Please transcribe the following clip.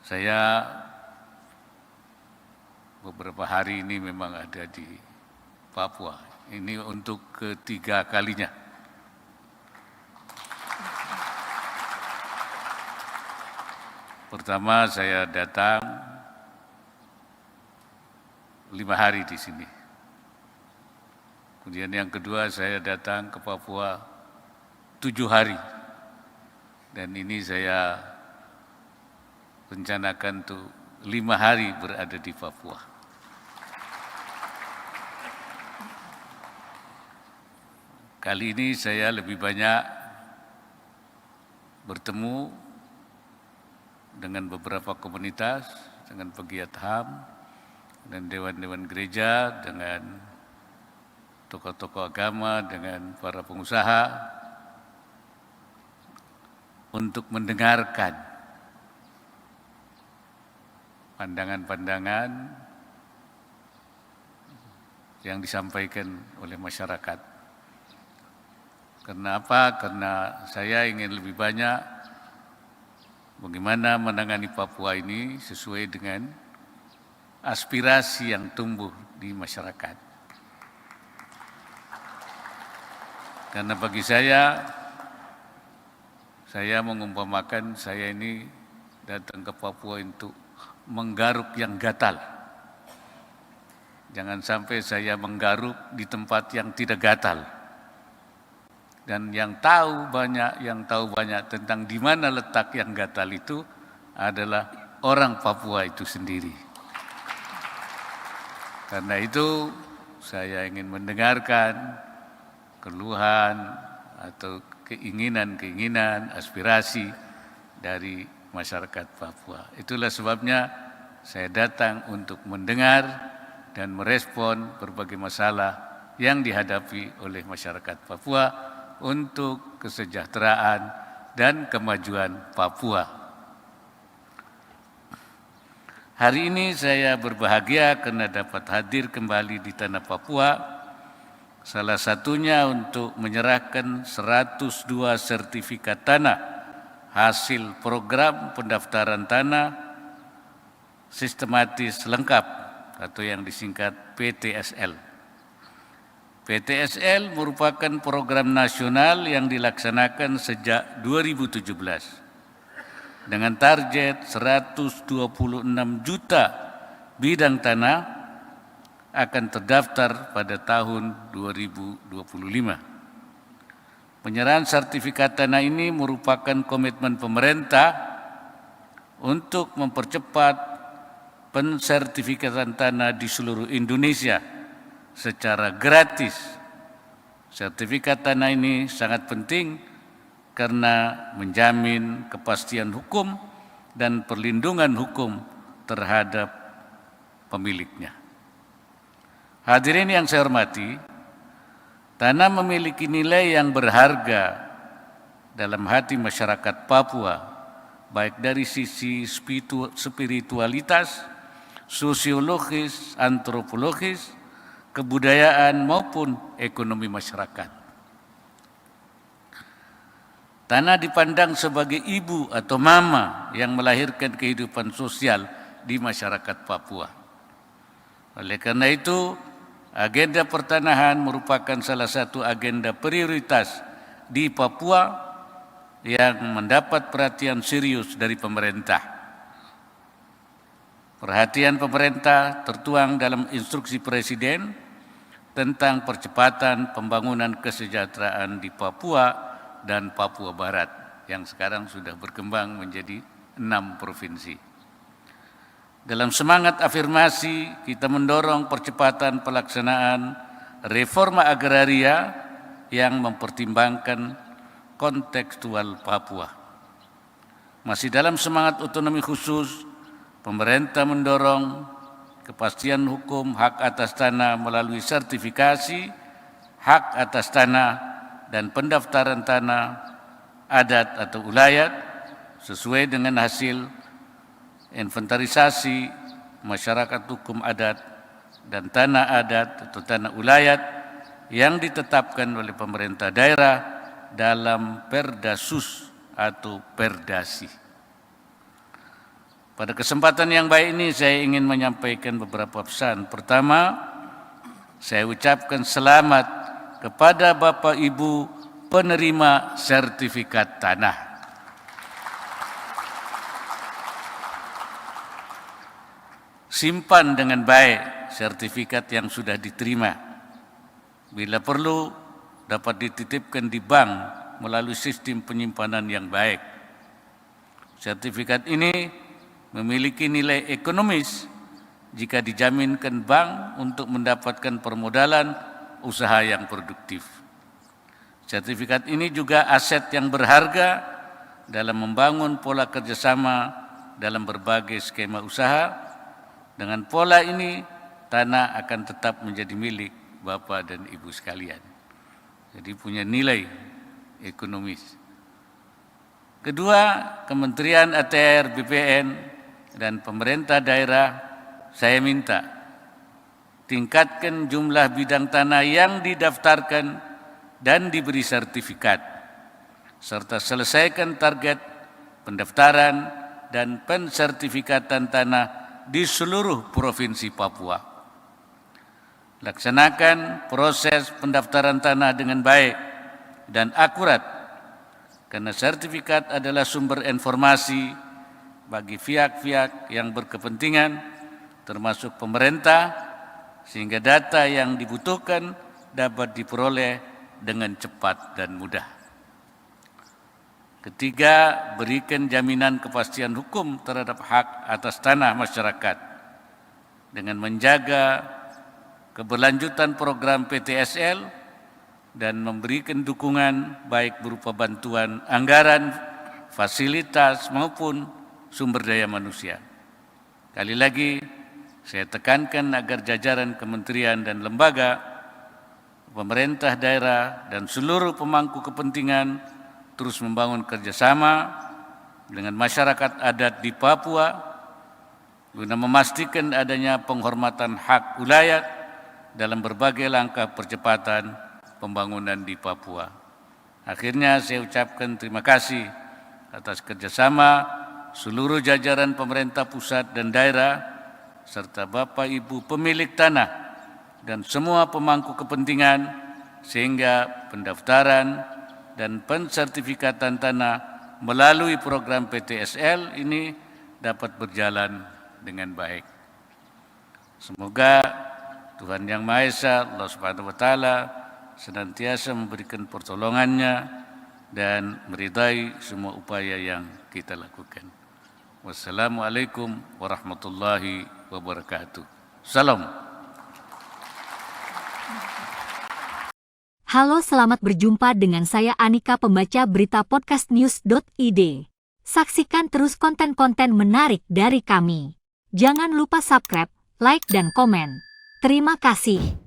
Saya beberapa hari ini memang ada di Papua. Ini untuk ketiga kalinya. Pertama saya datang 5 hari di sini. Kemudian yang kedua saya datang ke Papua 7 hari. Dan ini saya rencanakan untuk 5 hari berada di Papua. Kali ini saya lebih banyak bertemu dengan beberapa komunitas, dengan pegiat HAM, dan dewan-dewan gereja, dengan tokoh-tokoh agama, dengan para pengusaha, untuk mendengarkan pandangan-pandangan yang disampaikan oleh masyarakat. Kenapa? Karena saya ingin lebih banyak bagaimana menangani Papua ini sesuai dengan aspirasi yang tumbuh di masyarakat. Karena bagi saya mengumpamakan saya ini datang ke Papua untuk menggaruk yang gatal. Jangan sampai saya menggaruk di tempat yang tidak gatal. Dan yang tahu banyak tentang di mana letak yang gatal itu adalah orang Papua itu sendiri. Karena itu saya ingin mendengarkan keluhan atau keinginan, aspirasi dari masyarakat Papua. Itulah sebabnya saya datang untuk mendengar dan merespon berbagai masalah yang dihadapi oleh masyarakat Papua untuk kesejahteraan dan kemajuan Papua. Hari ini saya berbahagia karena dapat hadir kembali di tanah Papua, salah satunya untuk menyerahkan 102 sertifikat tanah hasil program pendaftaran tanah sistematis lengkap atau yang disingkat PTSL. PTSL merupakan program nasional yang dilaksanakan sejak 2017 dengan target 126 juta bidang tanah akan terdaftar pada tahun 2025. Penyerahan sertifikat tanah ini merupakan komitmen pemerintah untuk mempercepat pensertifikatan tanah di seluruh Indonesia secara gratis. Sertifikat tanah ini sangat penting karena menjamin kepastian hukum dan perlindungan hukum terhadap pemiliknya. Hadirin yang saya hormati, tanah memiliki nilai yang berharga dalam hati masyarakat Papua, baik dari sisi spiritualitas, sosiologis, antropologis, kebudayaan maupun ekonomi masyarakat. Tanah dipandang sebagai ibu atau mama yang melahirkan kehidupan sosial di masyarakat Papua. Oleh karena itu, agenda pertanahan merupakan salah satu agenda prioritas di Papua yang mendapat perhatian serius dari pemerintah. Perhatian pemerintah tertuang dalam instruksi Presiden tentang percepatan pembangunan kesejahteraan di Papua dan Papua Barat yang sekarang sudah berkembang menjadi 6 provinsi. Dalam semangat afirmasi, kita mendorong percepatan pelaksanaan reforma agraria yang mempertimbangkan kontekstual Papua. Masih dalam semangat otonomi khusus, pemerintah mendorong kepastian hukum hak atas tanah melalui sertifikasi hak atas tanah dan pendaftaran tanah adat atau ulayat sesuai dengan hasil inventarisasi masyarakat hukum adat dan tanah adat atau tanah ulayat yang ditetapkan oleh pemerintah daerah dalam Perdasus atau Perdasi. Pada kesempatan yang baik ini saya ingin menyampaikan beberapa pesan. Pertama, saya ucapkan selamat kepada Bapak Ibu penerima sertifikat tanah. Simpan dengan baik sertifikat yang sudah diterima. Bila perlu, dapat dititipkan di bank melalui sistem penyimpanan yang baik. Sertifikat ini memiliki nilai ekonomis jika dijaminkan bank untuk mendapatkan permodalan usaha yang produktif. Sertifikat ini juga aset yang berharga dalam membangun pola kerjasama dalam berbagai skema usaha. Dengan pola ini, tanah akan tetap menjadi milik Bapak dan Ibu sekalian. Jadi punya nilai ekonomis. Kedua, Kementerian ATR, BPN, dan pemerintah daerah, saya minta tingkatkan jumlah bidang tanah yang didaftarkan dan diberi sertifikat, serta selesaikan target pendaftaran dan pensertifikatan tanah di seluruh provinsi Papua. Laksanakan proses pendaftaran tanah dengan baik dan akurat, karena sertifikat adalah sumber informasi bagi pihak-pihak yang berkepentingan, termasuk pemerintah, sehingga data yang dibutuhkan dapat diperoleh dengan cepat dan mudah. Ketiga, berikan jaminan kepastian hukum terhadap hak atas tanah masyarakat dengan menjaga keberlanjutan program PTSL dan memberikan dukungan baik berupa bantuan anggaran, fasilitas maupun sumber daya manusia. Kali lagi, saya tekankan agar jajaran kementerian dan lembaga, pemerintah daerah, dan seluruh pemangku kepentingan terus membangun kerjasama dengan masyarakat adat di Papua guna memastikan adanya penghormatan hak wilayah dalam berbagai langkah percepatan pembangunan di Papua. Akhirnya saya ucapkan terima kasih atas kerjasama seluruh jajaran pemerintah pusat dan daerah, serta Bapak Ibu pemilik tanah dan semua pemangku kepentingan, sehingga pendaftaran dan pensertifikatan tanah melalui program PTSL ini dapat berjalan dengan baik. Semoga Tuhan Yang Maha Esa, Allah Subhanahu wa Ta'ala, senantiasa memberikan pertolongannya dan meridai semua upaya yang kita lakukan. Wassalamualaikum warahmatullahi wabarakatuh. Salam. Halo, selamat berjumpa dengan saya Anika, pembaca berita podcastnews.id. Saksikan terus konten-konten menarik dari kami. Jangan lupa subscribe, like, dan komen. Terima kasih.